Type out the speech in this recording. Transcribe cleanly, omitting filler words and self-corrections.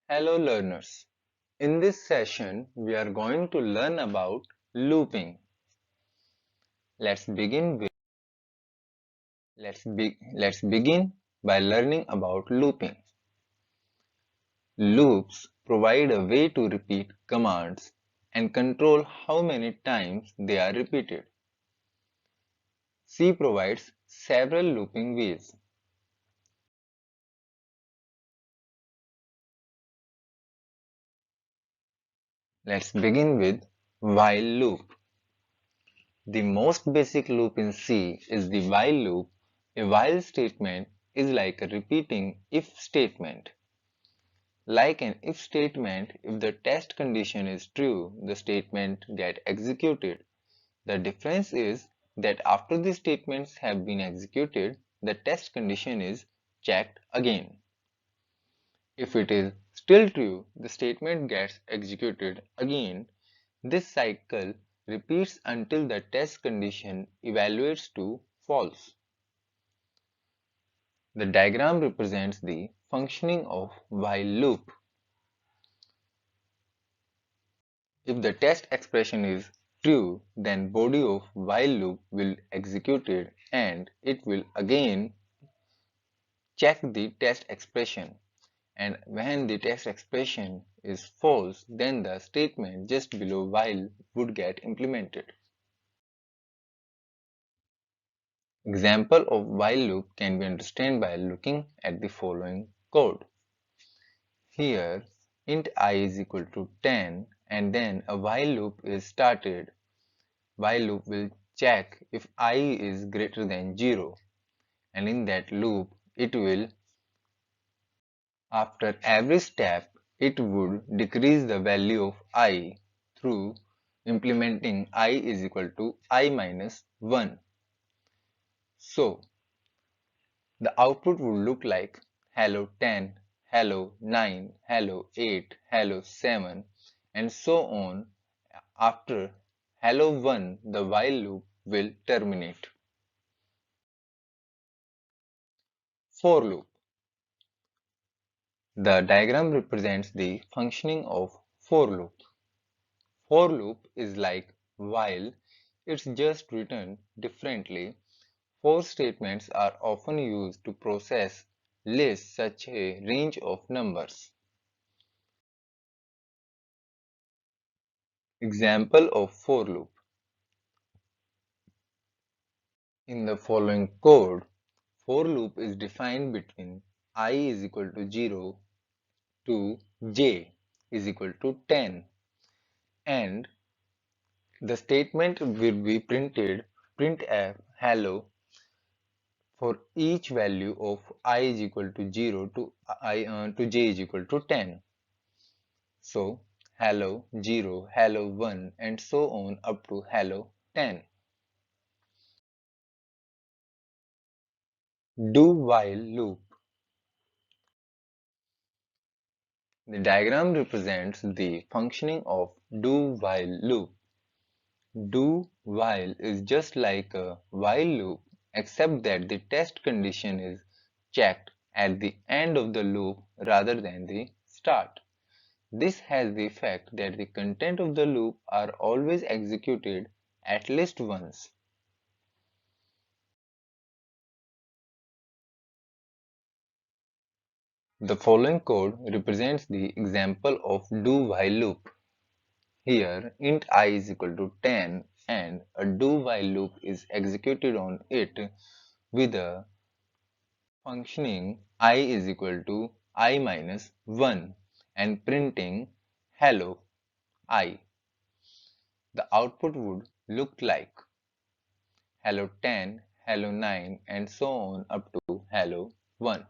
Hello learners. In this session, we are going to learn about looping. Let's begin with let's begin by learning about looping. Loops provide a way to repeat commands and control how many times they are repeated. C provides several looping ways. Let's begin with while loop. The most basic loop in C is the while loop. A while statement is like a repeating if statement. Like an if statement, if the test condition is true, the statement gets executed. The difference is that after the statements have been executed, the test condition is checked again. If it is still true, the statement gets executed again. This cycle repeats until the test condition evaluates to false. The diagram represents the functioning of while loop. If the test expression is true, then body of while loop will executed and it will again check the test expression. And when the test expression is false, then the statement just below while would get implemented. Example of while loop can be understood by looking at the following code. Here int I is equal to 10 and then a while loop is started. While loop will check if I is greater than 0 and in that loop it will, after every step, it would decrease the value of I through implementing I is equal to I minus 1. So the output would look like hello 10, hello 9, hello 8, hello 7 and so on. After hello 1, the while loop will terminate. For loop. The diagram represents the functioning of for loop. For loop is like while, it's just written differently. For statements are often used to process lists such a range of numbers. Example of for loop. In the following code, for loop is defined between I is equal to 0 to j is equal to 10 and the statement will be printf hello for each value of I is equal to 0 to j is equal to 10. So hello 0, hello 1 and so on up to hello 10. Do while loop. The diagram represents the functioning of do while loop. Do while is just like a while loop except that the test condition is checked at the end of the loop rather than the start. This has the effect that the content of the loop are always executed at least once. The following code represents the example of do while loop. Here int I is equal to 10 and a do while loop is executed on it with a functioning I is equal to I minus 1 and printing hello I. The output would look like hello 10, hello 9 and so on up to hello 1.